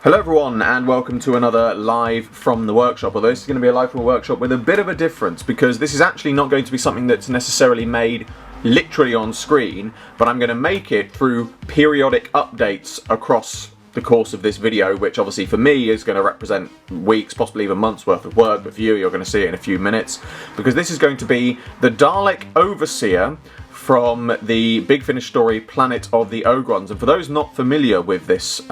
Hello everyone and welcome to another live from the workshop, although this is going to be a live from the workshop with a bit of a difference because this is actually not going to be something that's necessarily made literally on screen, but I'm going to make it through periodic updates across the course of this video, which obviously for me is going to represent weeks, possibly even months worth of work, but for you, you're going to see it in a few minutes, because this is going to be the Dalek Overseer from the Big Finish story Planet of the Ogrons. And for those not familiar with this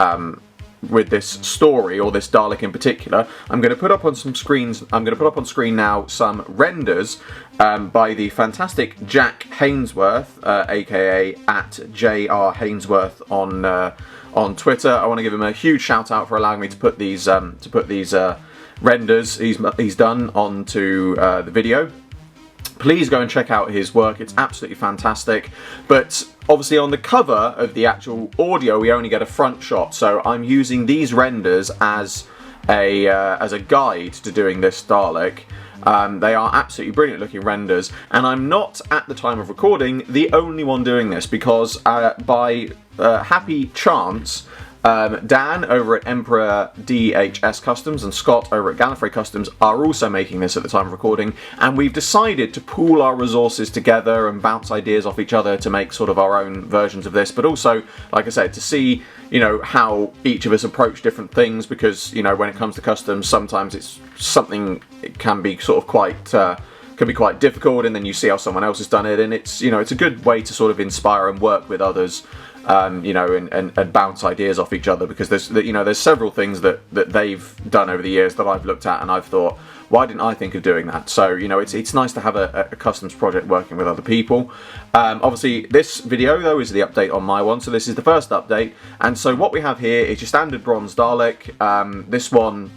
story, or this Dalek in particular, I'm going to put up on some screens. I'm going to put up on screen now some renders by the fantastic Jack Hainsworth, aka at JR Hainsworth on Twitter. I want to give him a huge shout out for allowing me to put these renders he's done onto the video. Please go and check out his work, it's absolutely fantastic. But obviously on the cover of the actual audio we only get a front shot, so I'm using these renders as a guide to doing this Dalek. They are absolutely brilliant looking renders, and I'm not, at the time of recording, the only one doing this, because by happy chance, Dan over at Emperor DHS Customs and Scott over at Gallifrey Customs are also making this at the time of recording, and we've decided to pool our resources together and bounce ideas off each other to make sort of our own versions of this, but also, like I said, to see, you know, how each of us approach different things, because, you know, when it comes to customs, sometimes it's something, it can be sort of quite difficult, and then you see how someone else has done it, and it's, you know, it's a good way to sort of inspire and work with others, you know, and bounce ideas off each other, because there's several things that they've done over the years that I've looked at and I've thought, why didn't I think of doing that? So, you know, it's nice to have a customs project working with other people. Obviously this video though is the update on my one, so this is the first update, and so what we have here is your standard bronze Dalek. This one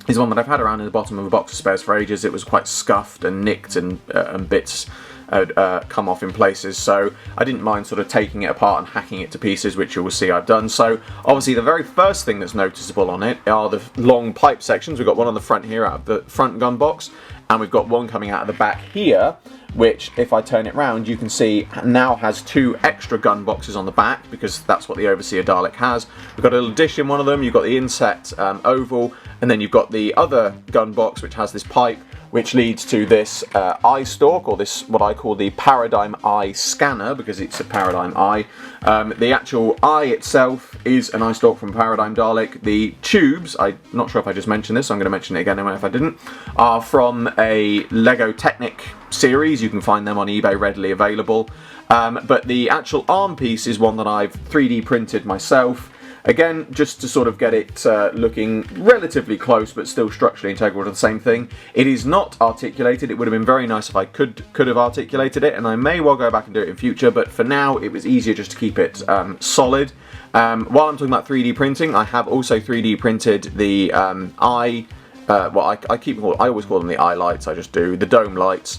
is one that I've had around in the bottom of a box of spares for ages. It was quite scuffed and nicked, and bits had come off in places, so I didn't mind sort of taking it apart and hacking it to pieces, which you will see I've done. So obviously the very first thing that's noticeable on it are the long pipe sections. We've got one on the front here out of the front gun box, and we've got one coming out of the back here, which, if I turn it round, you can see now has two extra gun boxes on the back, because that's what the Overseer Dalek has. We've got a little dish in one of them, you've got the inset oval, and then you've got the other gun box which has this pipe, which leads to this eye stalk, or this, what I call the Paradigm Eye Scanner, because it's a Paradigm Eye. The actual eye itself is an eye stalk from Paradigm Dalek. The tubes, I'm not sure if I just mentioned this, so I'm going to mention it again if I didn't, are from a Lego Technic series. You can find them on eBay readily available. But the actual arm piece is one that I've 3D printed myself. Again, just to sort of get it looking relatively close, but still structurally integral to the same thing. It is not articulated. It would have been very nice if I could have articulated it, and I may well go back and do it in future, but for now it was easier just to keep it solid. While I'm talking about 3D printing, I have also 3D printed the eye, well, I always call them the eye lights, I just do, the dome lights,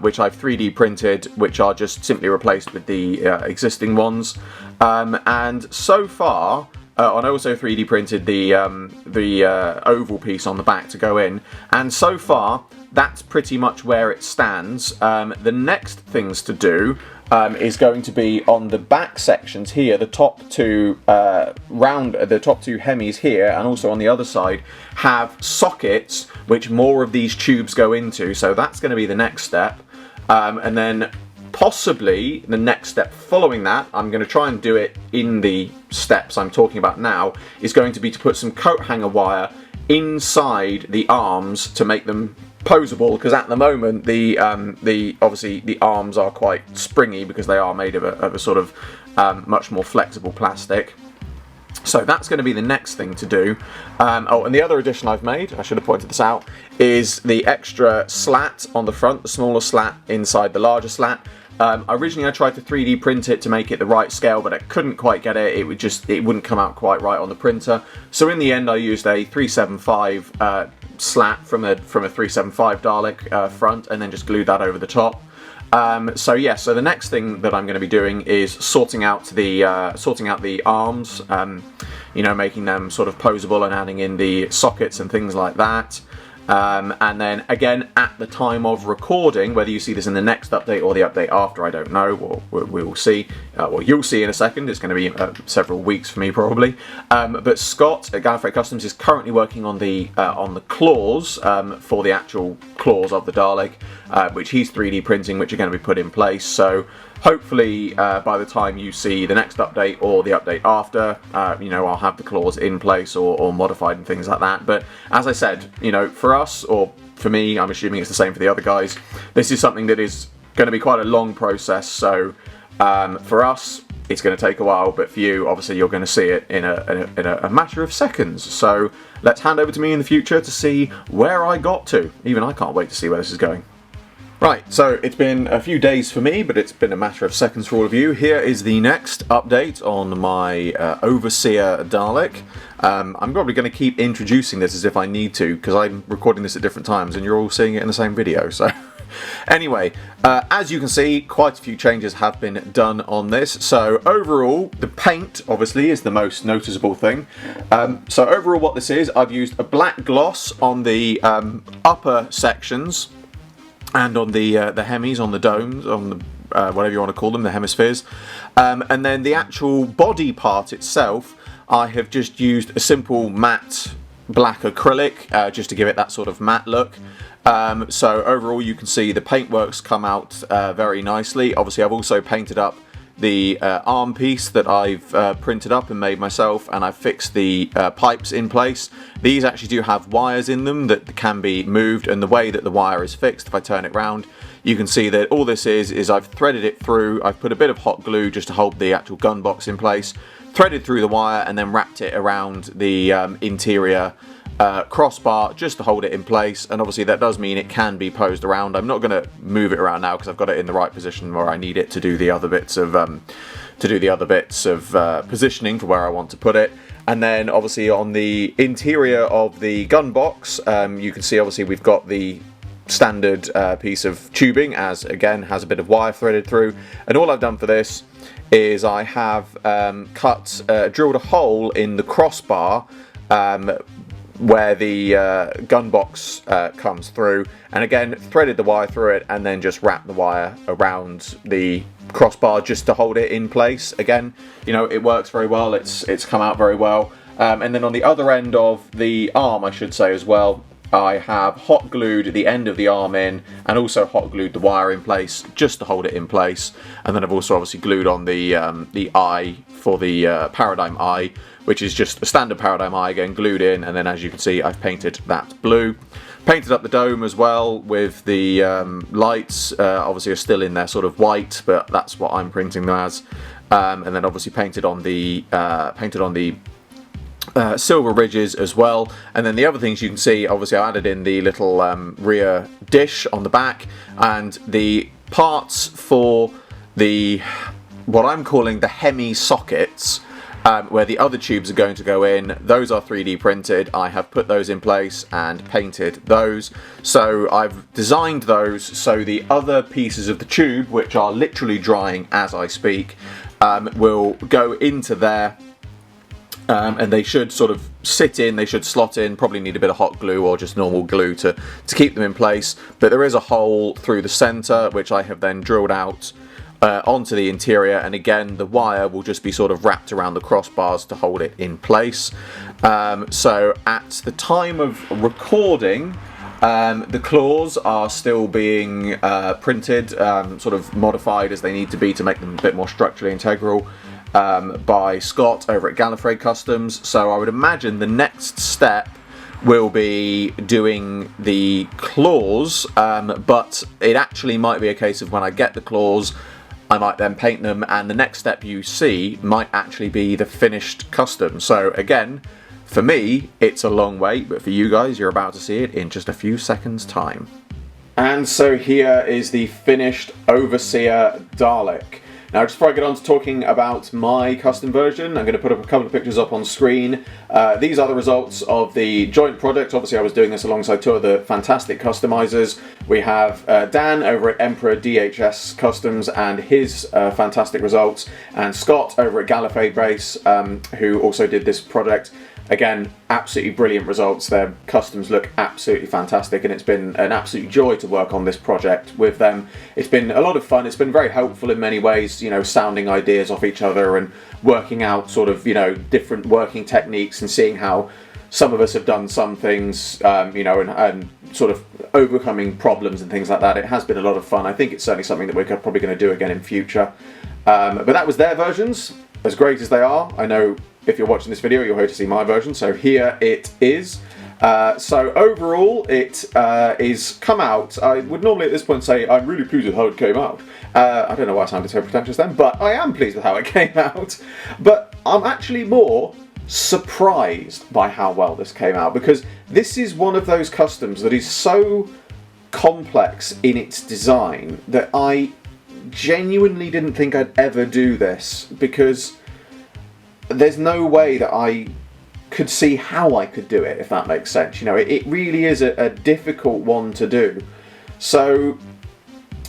which I've 3D printed, which are just simply replaced with the existing ones. And so far, I also 3D printed the oval piece on the back to go in, and so far that's pretty much where it stands. The next things to do is going to be on the back sections here, the top two hemis here, and also on the other side have sockets which more of these tubes go into, so that's going to be the next step. And then possibly the next step following that, I'm going to try and do it in the steps I'm talking about now, is going to be to put some coat hanger wire inside the arms to make them posable, because at the moment obviously the arms are quite springy because they are made of a sort of much more flexible plastic. So that's going to be the next thing to do. Oh, and the other addition I've made, I should have pointed this out, is the extra slat on the front, the smaller slat inside the larger slat. Originally I tried to 3D print it to make it the right scale, but I couldn't quite get it. It wouldn't come out quite right on the printer. So in the end I used a 375 slat from a 375 Dalek front, and then just glued that over the top. So yeah, so the next thing that I'm going to be doing is sorting out the arms, you know, making them sort of posable and adding in the sockets and things like that. And then again, at the time of recording, whether you see this in the next update or the update after, I don't know, we will see. Well, you'll see in a second. It's going to be several weeks for me probably. But Scott at Gallifrey Customs is currently working on the claws for the actual claws of the Dalek, which he's 3D printing, which are going to be put in place. So hopefully by the time you see the next update or the update after, you know, I'll have the claws in place or modified and things like that. But as I said, you know, for us, or for me, I'm assuming it's the same for the other guys, this is something that is going to be quite a long process. So for us, it's going to take a while, but for you, obviously, you're going to see it in a matter of seconds. So let's hand over to me in the future to see where I got to. Even I can't wait to see where this is going. Right, so it's been a few days for me, but it's been a matter of seconds for all of you. Here is the next update on my Overseer Dalek. I'm probably going to keep introducing this as if I need to, because I'm recording this at different times and you're all seeing it in the same video. So anyway, as you can see, quite a few changes have been done on this. So overall, the paint obviously is the most noticeable thing. So overall what this is, I've used a black gloss on the upper sections and on the hemis, on the domes, on the whatever you want to call them, the hemispheres. And then the actual body part itself, I have just used a simple matte black acrylic just to give it that sort of matte look. So overall you can see the paintwork's come out very nicely. Obviously I've also painted up the arm piece that I've printed up and made myself, and I've fixed the pipes in place. These actually do have wires in them that can be moved, and the way that the wire is fixed, if I turn it round, you can see that all this is I've threaded it through. I've put a bit of hot glue just to hold the actual gun box in place, threaded through the wire, and then wrapped it around the interior crossbar just to hold it in place. And obviously that does mean it can be posed around. I'm not going to move it around now because I've got it in the right position where I need it to do the other bits of positioning for where I want to put it. And then obviously on the interior of the gun box, you can see obviously we've got the standard piece of tubing, as again has a bit of wire threaded through. And all I've done for this is I have drilled a hole in the crossbar where the gun box comes through, and again threaded the wire through it, and then just wrapped the wire around the crossbar just to hold it in place. Again, you know, it works very well. It's come out very well. And then on the other end of the arm, I should say as well, I have hot glued the end of the arm in, and also hot glued the wire in place just to hold it in place. And then I've also obviously glued on the eye for the paradigm eye, which is just a standard paradigm eye, again glued in. And then as you can see, I've painted that blue. Painted up the dome as well with the lights. Obviously are still in there sort of white, but that's what I'm printing them as. And then obviously painted on the silver ridges as well. And then the other things you can see, obviously I added in the little rear dish on the back, and the parts for the what I'm calling the hemi sockets, where the other tubes are going to go in. Those are 3D printed. I have put those in place and painted those. So I've designed those so the other pieces of the tube, which are literally drying as I speak, will go into there. And they should sort of sit in, they should slot in, probably need a bit of hot glue or just normal glue to keep them in place. But there is a hole through the centre, which I have then drilled out onto the interior, and again the wire will just be sort of wrapped around the crossbars to hold it in place. So at the time of recording, the claws are still being printed, sort of modified as they need to be to make them a bit more structurally integral, by Scott over at Gallifrey Customs. So I would imagine the next step will be doing the claws, but it actually might be a case of when I get the claws, I might then paint them, and the next step you see might actually be the finished custom. So again, for me, it's a long wait, but for you guys, you're about to see it in just a few seconds' time. And so here is the finished Overseer Dalek. Now, just before I get on to talking about my custom version, I'm going to put up a couple of pictures up on screen. These are the results of the joint project. Obviously, I was doing this alongside two of the fantastic customizers. We have Dan over at Emperor DHS Customs and his fantastic results, and Scott over at Gallifrey Base, who also did this project. again, absolutely brilliant results. Their customs look absolutely fantastic, and it's been an absolute joy to work on this project with them. It's been a lot of fun. It's been very helpful in many ways, you know, sounding ideas off each other and working out sort of, you know, different working techniques and seeing how some of us have done some things, you know, and sort of overcoming problems and things like that. It has been a lot of fun. I think it's certainly something that we're probably going to do again in future. But that was their versions, as great as they are. I know if you're watching this video, you're here to see my version, so here it is. So overall, it is come out. I would normally at this point say I'm really pleased with how it came out. I don't know why I sounded so pretentious then, but I am pleased with how it came out. But I'm actually more surprised by how well this came out, because this is one of those customs that is so complex in its design that I genuinely didn't think I'd ever do this, because there's no way that I could see how I could do it, if that makes sense. You know, it really is a difficult one to do. So,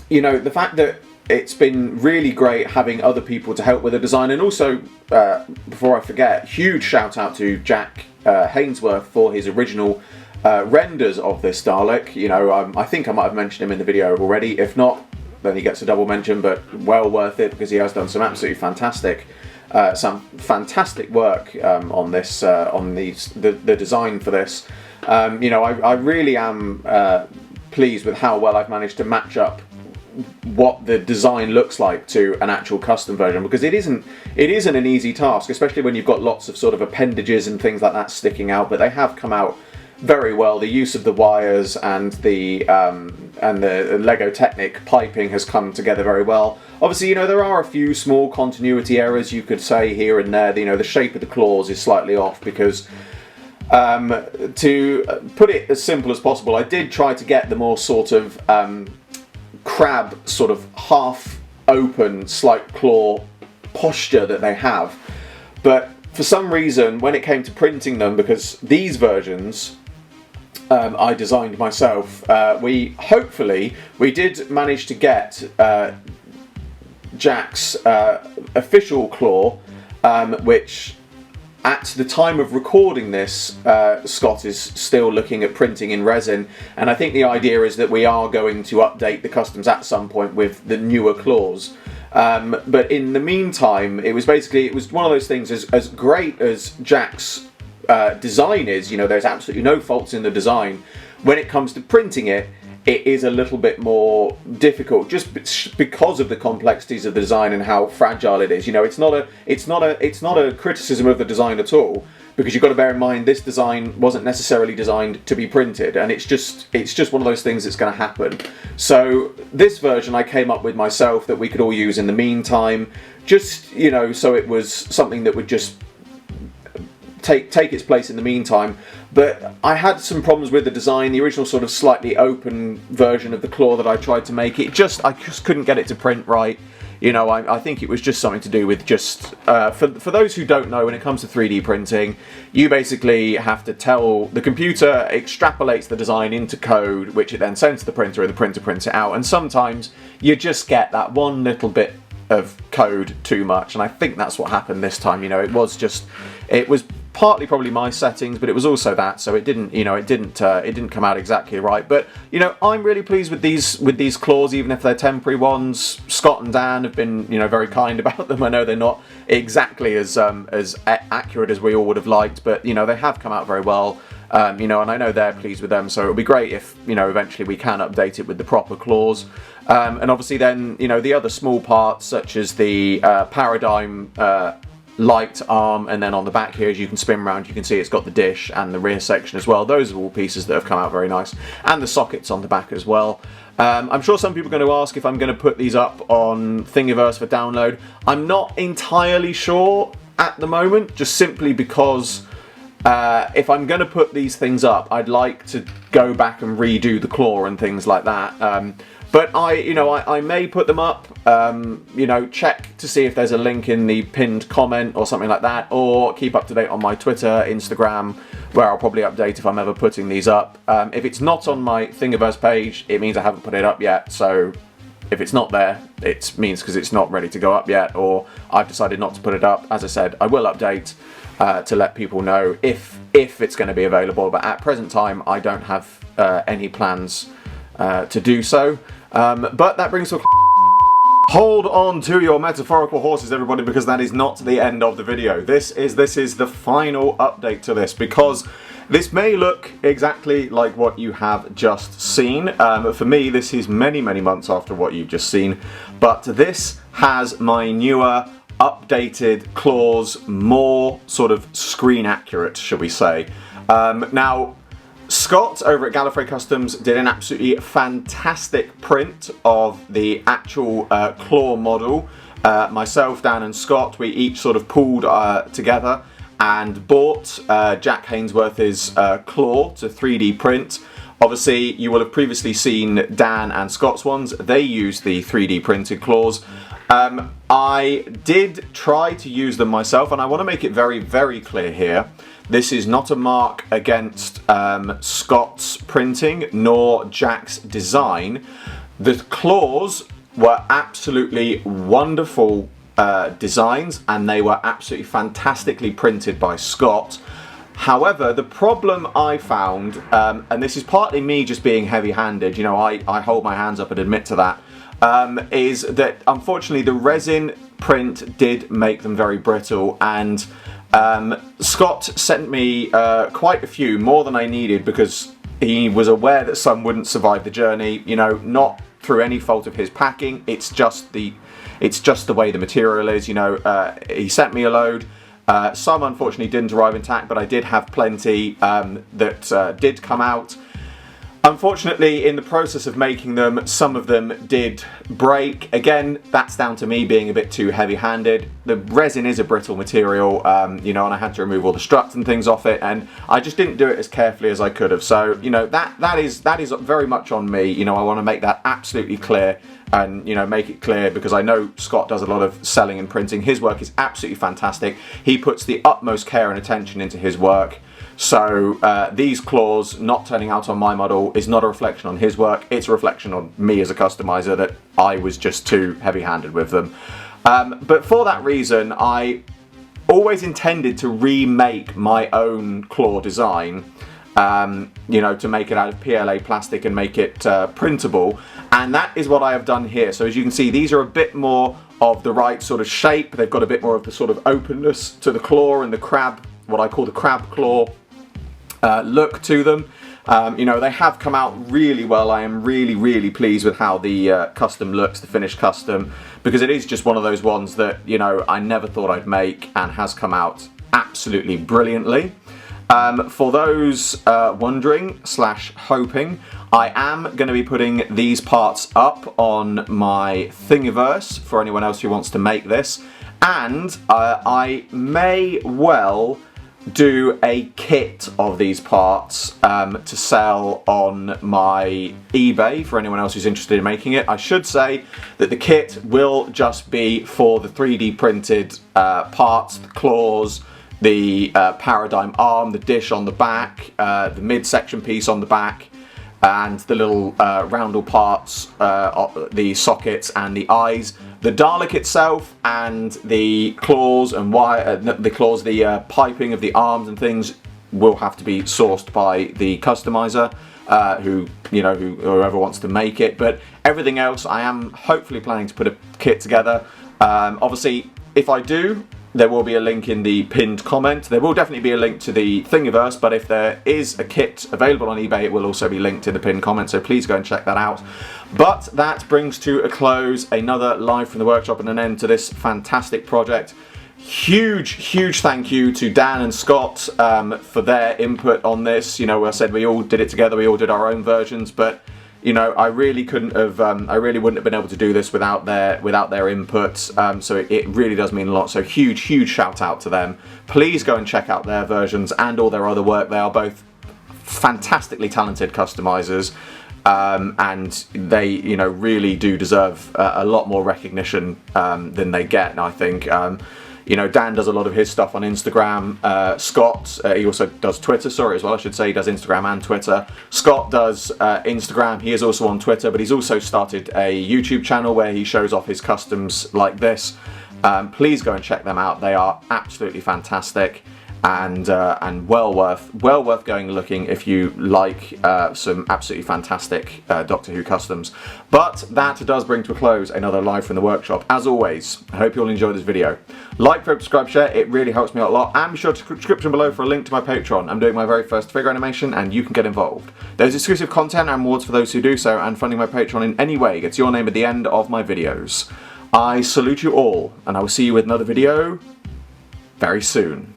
you know, the fact that it's been really great having other people to help with the design, and also, before I forget, huge shout out to Jack Hainsworth for his original renders of this Dalek. You know, I think I might have mentioned him in the video already. If not, then he gets a double mention, but well worth it, because he has done some absolutely fantastic work on this, on the design for this. You know, I really am pleased with how well I've managed to match up what the design looks like to an actual custom version, because it isn't an easy task, especially when you've got lots of sort of appendages and things like that sticking out. But they have come out very well. The use of the wires and the Lego Technic piping has come together very well. Obviously, you know, there are a few small continuity errors you could say here and there. You know, the shape of the claws is slightly off, because to put it as simple as possible, I did try to get the more sort of crab, sort of half open, slight claw posture that they have. But for some reason, when it came to printing them, because these versions I designed myself, we did manage to get Jack's official claw, which at the time of recording this, Scott is still looking at printing in resin, and I think the idea is that we are going to update the customs at some point with the newer claws. But in the meantime, it was one of those things, as great as Jack's design is, you know, there's absolutely no faults in the design. When it comes to printing it, it is a little bit more difficult, just because of the complexities of the design and how fragile it is. You know, it's not a criticism of the design at all, because you've got to bear in mind this design wasn't necessarily designed to be printed, and it's just one of those things that's going to happen. So this version I came up with myself that we could all use in the meantime, just, you know, so it was something that would just take its place in the meantime. But I had some problems with the design. The original sort of slightly open version of the claw that I tried to make, I just couldn't get it to print right. You know, I think it was just something to do with just, for those who don't know, when it comes to 3D printing, you basically have to tell, the computer extrapolates the design into code, which it then sends to the printer, and the printer prints it out. And sometimes you just get that one little bit of code too much, and I think that's what happened this time. You know, it was partly probably my settings, but it was also that, so it didn't come out exactly right. But you know, I'm really pleased with these claws, even if they're temporary ones. Scott and Dan have been, you know, very kind about them. I know they're not exactly as accurate as we all would have liked, but you know, they have come out very well. You know, and I know they're pleased with them, so it'll be great if, you know, eventually we can update it with the proper claws. And obviously then, you know, the other small parts, such as the paradigm light arm, and then on the back here, as you can spin around, you can see it's got the dish and the rear section as well. Those are all pieces that have come out very nice, and the sockets on the back as well. I'm sure some people are going to ask if I'm going to put these up on Thingiverse for download. I'm not entirely sure at the moment, just simply because if I'm going to put these things up, I'd like to go back and redo the claw and things like that. But I may put them up, you know, check to see if there's a link in the pinned comment or something like that, or keep up to date on my Twitter, Instagram, where I'll probably update if I'm ever putting these up. If it's not on my Thingiverse page, it means I haven't put it up yet, so If it's not there, it means because it's not ready to go up yet, or I've decided not to put it up. As I said, I will update to let people know if it's going to be available, but at present time I don't have any plans to do so. But that brings to a hold on to your metaphorical horses, everybody, because that is not the end of the video. This is the final update to this, because this may look exactly like what you have just seen. For me, this is many months after what you've just seen, but this has my newer, updated claws, more sort of screen accurate, shall we say. Now, Scott over at Gallifrey Customs did an absolutely fantastic print of the actual claw model. Myself, Dan and Scott, we each sort of pulled together and bought Jack Hainsworth's claw to 3D print. Obviously, you will have previously seen Dan and Scott's ones. They used the 3D printed claws. I did try to use them myself, and I want to make it very clear here. This is not a mark against Scott's printing nor Jack's design. The claws were absolutely wonderful designs, and they were absolutely fantastically printed by Scott. However, the problem I found, and this is partly me just being heavy-handed, you know, I hold my hands up and admit to that, is that unfortunately the resin print did make them very brittle, and Scott sent me quite a few, more than I needed, because he was aware that some wouldn't survive the journey, you know, not through any fault of his packing, it's just the way the material is, you know. He sent me a load. Some unfortunately didn't arrive intact, but I did have plenty that did come out. Unfortunately, in the process of making them, some of them did break. Again, that's down to me being a bit too heavy-handed. The resin is a brittle material, you know, and I had to remove all the struts and things off it, and I just didn't do it as carefully as I could have. So, you know, that is very much on me. You know, I want to make that absolutely clear, and, you know, make it clear, because I know Scott does a lot of selling and printing. His work is absolutely fantastic. He puts the utmost care and attention into his work. So these claws not turning out on my model is not a reflection on his work, it's a reflection on me as a customizer that I was just too heavy-handed with them. But for that reason, I always intended to remake my own claw design, you know, to make it out of PLA plastic and make it printable, and that is what I have done here. So as you can see, these are a bit more of the right sort of shape, they've got a bit more of the sort of openness to the claw and the crab, what I call the crab claw look to them. You know, they have come out really well. I am really pleased with how the custom looks, the finished custom, because it is just one of those ones that, you know, I never thought I'd make, and has come out absolutely brilliantly. For those wondering / hoping, I am going to be putting these parts up on my Thingiverse for anyone else who wants to make this, and I may well do a kit of these parts to sell on my eBay for anyone else who's interested in making it. I should say that the kit will just be for the 3D printed parts, the claws, the paradigm arm, the dish on the back, the midsection piece on the back, and the little roundel parts, the sockets and the eyes. The Dalek itself and the claws and the piping of the arms and things will have to be sourced by the customizer, whoever wants to make it. But everything else, I am hopefully planning to put a kit together. Obviously, if I do, there will be a link in the pinned comment. There will definitely be a link to the Thingiverse, but if there is a kit available on eBay, it will also be linked in the pinned comment, so please go and check that out. But that brings to a close another Live from the Workshop and an end to this fantastic project. Huge thank you to Dan and Scott for their input on this. You know, I said we all did it together, we all did our own versions, but you know, I really couldn't have, I really wouldn't have been able to do this without their input. So it really does mean a lot. So huge shout out to them. Please go and check out their versions and all their other work. They are both fantastically talented customizers, and they, you know, really do deserve a lot more recognition than they get. And I think, You know, Dan does a lot of his stuff on Instagram. Scott, he also does Twitter, sorry, as well, I should say. He does Instagram and Twitter. Scott does Instagram. He is also on Twitter, but he's also started a YouTube channel where he shows off his customs like this. Please go and check them out. They are absolutely fantastic. And well worth going and looking if you like some absolutely fantastic Doctor Who customs. But that does bring to a close another Live from the Workshop. As always, I hope you all enjoyed this video. Like, favorite, subscribe, share, it really helps me out a lot. And be sure to description below for a link to my Patreon. I'm doing my very first figure animation and you can get involved. There's exclusive content and rewards for those who do so, and funding my Patreon in any way gets your name at the end of my videos. I salute you all, and I will see you with another video very soon.